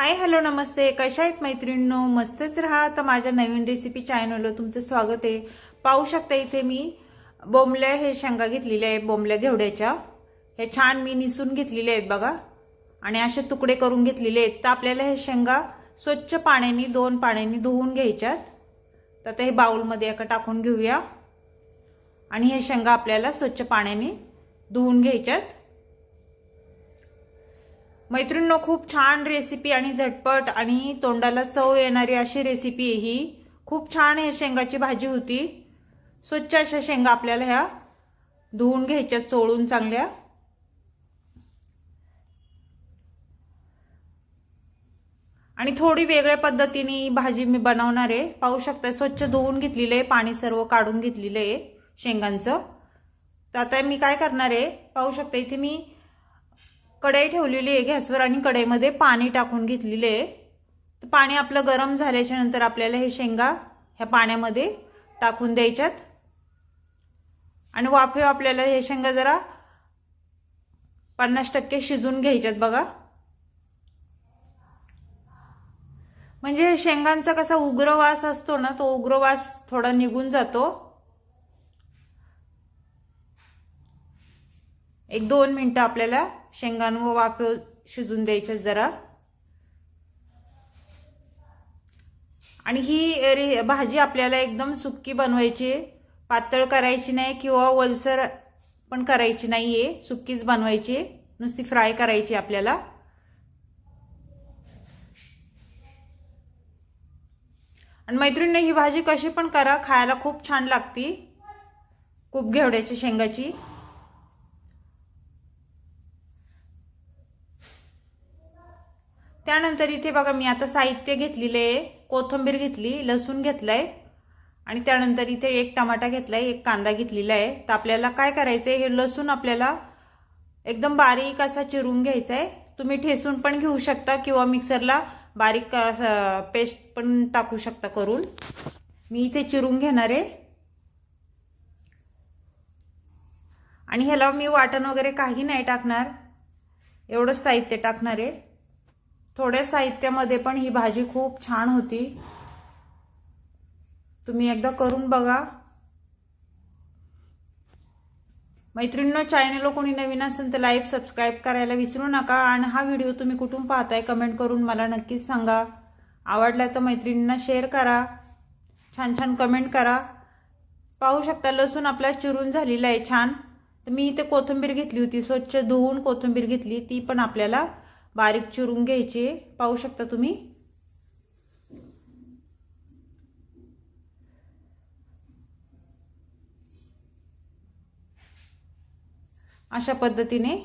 Hi hello नमस्ते, कशा आहेत मैत्रिणींनो? मस्तच राहा. तर माझ्या नवीन रेसिपी चॅनलवर तुमचं स्वागत आहे. पाहू शकता इथे मी बोंबल्या हे शेंगा घेतलेल्या आहेत, बोंबल्या घेवड्याच्या. हे छान मी निसून घेतलेले आहेत बघा, आणि असे तुकडे करून घेतलेले आहेत. तर आपल्याला हे शेंगा स्वच्छ पाण्याने 2 पाण्याने धुवून घ्यायच्यात. तर आता हे बाउलमध्ये एका टाकून घेऊया, आणि हे शेंगा आपल्याला स्वच्छ पाण्याने धुवून घ्यायच्यात. मैत्रिणींनो, खूप छान रेसिपी आणि झटपट आणि तोंडाला चव येणारी अशी रेसिपी आहे ही. खूप छान हे शेंगाची भाजी होती. स्वच्छ अशा शेंगा आपल्याला ह्या धुवून घ्यायच्या, चोळून चांगल्या. आणि थोडी वेगळ्या पद्धतीने भाजी मी बनवणार आहे. पाहू शकता स्वच्छ धुवून घेतलेले आहे, पाणी सर्व काढून घेतलेलं आहे शेंगांचं. तर आता मी काय करणार आहे, पाहू शकता इथे मी कढई ठेवलेली आहे गॅसवर, आणि कढईमध्ये पाणी टाकून घेतलेले आहे. तर पाणी आपलं गरम झाल्याच्या नंतर आपल्याला हे शेंगा ह्या पाण्यामध्ये टाकून द्यायच्यात, आणि वाफेवर आपल्याला हे शेंगा जरा 50% शिजून घ्यायच्यात बघा. म्हणजे हे शेंगांचा कसा उग्र वास असतो ना, तो उग्र वास थोडा निघून जातो. 1-2 मिनिटं आपल्याला शेंगांवर वाफेवर शिजून द्यायच्यात जरा. आणि ही भाजी आपल्याला एकदम सुक्की बनवायची, पातळ करायची नाही किंवा ओलसर पण करायची नाहीये. सुक्कीच बनवायची, नुसती फ्राय करायची आपल्याला. आणि मैत्रिणींनो, ही भाजी कशी पण करा, खायला खूप छान लागती, खूप घेवड्याच्या शेंगाची. त्यानंतर इथे बघा मी आता साहित्य घेतलेले आहे. कोथिंबीर घेतली, लसूण घेतलाय, आणि त्यानंतर इथे 1 टमाटा घेतलाय, 1 कांदा घेतलेला आहे. तर आपल्याला काय करायचंय, हे लसूण आपल्याला एकदम बारीक असा चिरून घ्यायचा आहे. तुम्ही ठेसून पण घेऊ शकता किंवा मिक्सरला बारीक पेस्ट पण टाकू शकता करून. मी इथे चिरून घेणार आहे, आणि ह्याला मी वाटण वगैरे काही नाही टाकणार, एवढंच साहित्य टाकणार आहे. थोड्या साहित्यामध्ये पण ही भाजी खूप छान होती. तुम्ही एकदा करून बघा. मैत्रिणींनो, चॅनलला कोणी नवीन असेल तर लाईक सबस्क्राईब करायला विसरू नका. आणि हा व्हिडिओ तुम्ही कुठून पाहताय कमेंट करून मला नक्कीच सांगा. आवडला तर मैत्रिणींना शेअर करा, छान छान कमेंट करा. पाहू शकता लसूण आपला चिरून झालेला आहे छान. तर मी इथे कोथिंबीर घेतली होती, स्वच्छ धुवून कोथिंबीर घेतली, ती पण आपल्याला बारीक चिरून घ्यायची. पाहू शकता तुम्ही. अशा पद्धतीने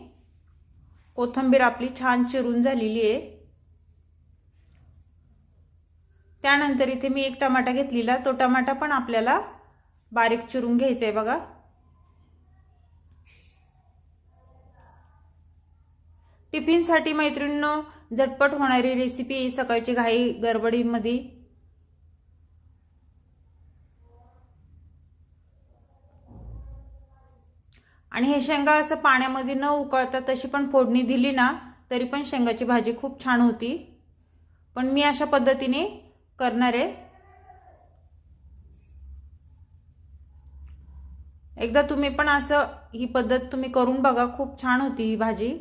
कोथिंबीर आपली छान चिरून झालेली आहे. त्यानंतर इथे मी 1 टमाटा घेतलेला, तो टमाटा पण आपल्याला बारीक चिरून घ्यायचा आहे बघा. टिफिनसाठी मैत्रिणींनो झटपट होणारी रेसिपी, सकाळची घाई गडबडीमध्ये. आणि हे शेंगा असं पाण्यामध्ये न उकळता तशी पण फोडणी दिली ना तरी पण शेंगाची भाजी खूप छान होती. पण मी अशा पद्धतीने करणार आहे. एकदा तुम्ही पण असं ही पद्धत तुम्ही करून बघा, खूप छान होती ही भाजी.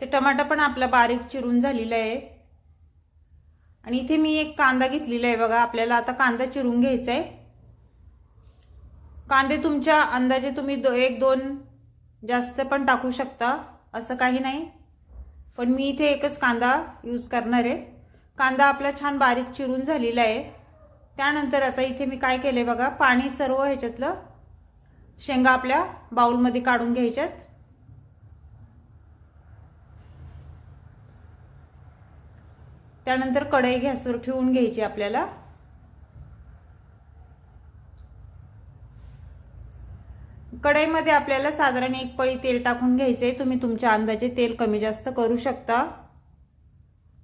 ते टमाटा पण आपला बारीक चिरून झालेला आहे. आणि इथे मी 1 कांदा घेतलेला आहे बघा. आपल्याला आता कांदा चिरून घ्यायचा आहे. कांदे तुमच्या अंदाजे तुम्ही 1-2 जास्त पण टाकू शकता, असं काही नाही. पण मी इथे 1च कांदा यूज करणार आहे. कांदा आपला छान बारीक चिरून झालेला आहे. त्यानंतर आता इथे मी काय केलंय बघा, पाणी सर्व ह्याच्यातलं शेंगा आपल्या बाउलमध्ये काढून घ्यायच्यात. त्यानंतर कढई गॅसवर ठेवून घ्यायची आपल्याला. कढईमध्ये आपल्याला साधारण 1 पळी तेल टाकून घ्यायचंय. तुम्ही तुमच्या अंदाजे तेल कमी जास्त करू शकता.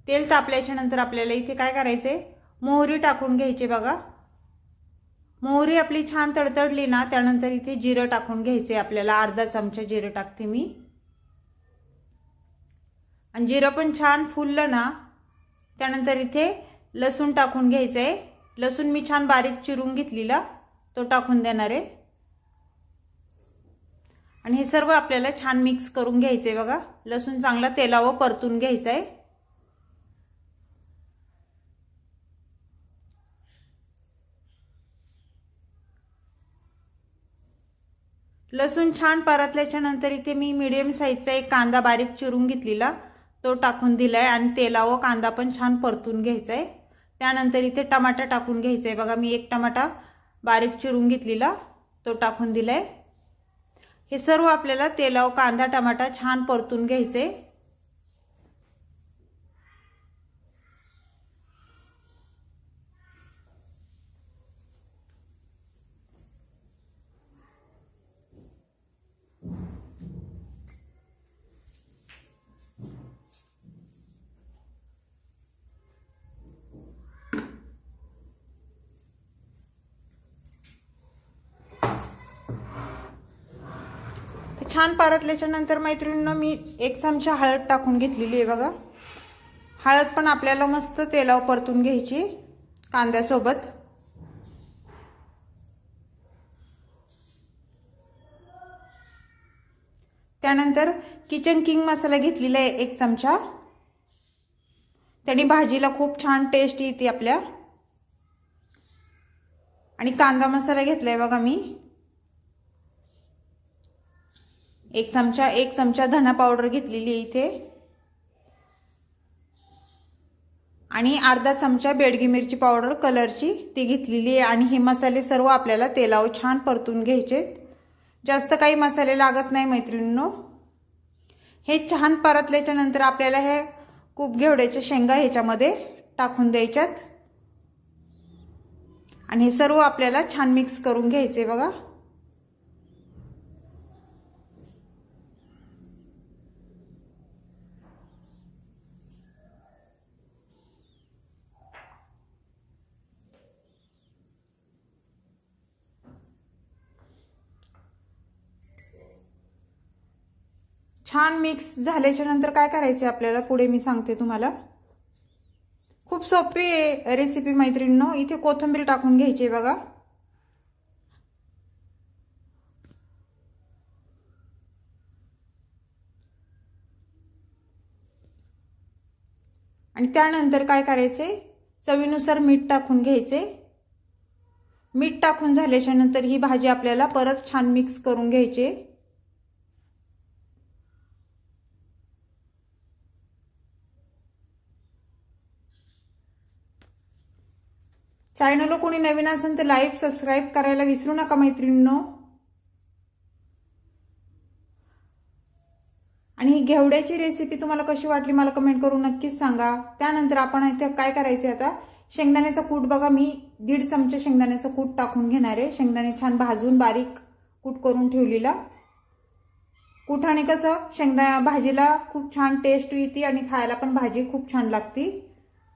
तेल तापल्याच्या नंतर आपल्याला इथे काय करायचंय, मोहरी टाकून घ्यायची बघा. मोहरी आपली छान तडतडली ना, त्यानंतर इथे जिरं टाकून घ्यायचे आपल्याला. अर्धा चमचा जिरं टाकते मी. आणि जिरं पण छान फुललं ना, त्यानंतर इथे लसूण टाकून घ्यायचंय. लसूण मी छान बारीक चिरून घेतलेला, तो टाकून देणार आहे. आणि हे सर्व आपल्याला छान मिक्स करून घ्यायचंय. बघा, लसूण चांगला तेलावर परतून घ्यायचंय. लसूण छान परतल्याच्या नंतर इथे मी मीडियम साईजचा एक कांदा बारीक चिरून घेतलेला, तो टाकून दिलाय. आणि तेलावर कांदा पण छान परतून घ्यायचाय. त्यानंतर इथे टमाटा टाकून घ्यायचाय. बघा, मी एक टमाटा बारीक चिरून घेतलेला, तो टाकून दिलाय. हे सर्व आपल्याला तेलावर कांदा टमाटा छान परतून घ्यायचे. छान परतल्याच्या नंतर मैत्रिणींनो, मी एक चमचा हळद टाकून घेतलेली आहे. बघा, हळद पण आपल्याला मस्त तेलावर परतून घ्यायची कांद्यासोबत. त्यानंतर किचन किंग मसाला घेतलेला आहे एक चमचा. त्याने भाजीला खूप छान टेस्ट येते आपल्या. आणि कांदा मसाला घेतलाय बघा मी एक चमचा धना पावडर घेतलेली आहे इथे. आणि अर्धा चमचा बेडगी मिरची पावडर कलरची ती घेतलेली आहे. आणि हे मसाले सर्व आपल्याला तेलावर छान परतून घ्यायचे. जास्त काही मसाले लागत नाही मैत्रिणींनो. हे छान परतल्याच्या नंतर आपल्याला हे खूप घेवड्याच्या शेंगा ह्याच्यामध्ये टाकून द्यायच्यात. आणि हे सर्व आपल्याला छान मिक्स करून घ्यायचे. बघा, छान मिक्स झाल्याच्या नंतर काय करायचे आपल्याला पुढे मी सांगते तुम्हाला. खूप सोपी आहे रेसिपी मैत्रिणींनो. इथे कोथिंबीर टाकून घ्यायची बघा. आणि त्यानंतर काय करायचे, चवीनुसार मीठ टाकून घ्यायचे. मीठ टाकून झाल्याच्या नंतर ही भाजी आपल्याला परत छान मिक्स करून घ्यायची. चॅनलला कोणी नवीन असेल तर लाईक सबस्क्राईब करायला विसरू नका मैत्रिणींनो. आणि ही घेवड्याची रेसिपी तुम्हाला कशी वाटली मला कमेंट करून नक्कीच सांगा. त्यानंतर आपण इथे काय करायचे आता, शेंगदाण्याचा कूट बघा, मी 1.5 चमचा शेंगदाण्याचा कूट टाकून घेणार आहे. शेंगदाणे छान भाजून बारीक कूट करून ठेवलेला. कुठाने कसं भाजीला खूप छान टेस्ट येते आणि खायला पण भाजी खूप छान लागते.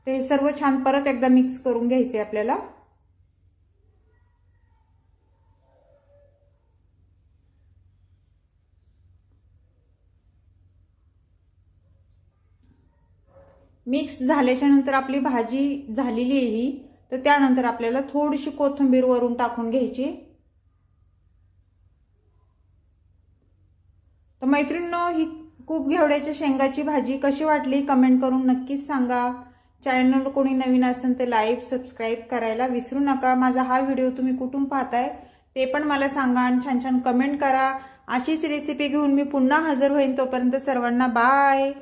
ते सर्व छान परत एकदा मिक्स करून घ्यायचे आपल्याला. मिक्स झाल्याच्या नंतर आपली भाजी झालेली आहे ही. तर त्यानंतर आपल्याला थोडीशी कोथिंबीर वरून टाकून घ्यायची. तर मैत्रिणींनो, ही खूप घेवड्याच्या शेंगाची भाजी कशी वाटली कमेंट करून नक्कीच सांगा. चॅनल कोणी नवीन असेल तर लाईक सबस्क्राईब करायला विसरू नका. माझा हा व्हिडिओ तुम्ही कुठून पाहताय ते पण मला सांगा आणि छान छान कमेंट करा. अशीच रेसिपी घेऊन मी पुन्हा हजर होईन. तोपर्यंत सर्वांना बाय.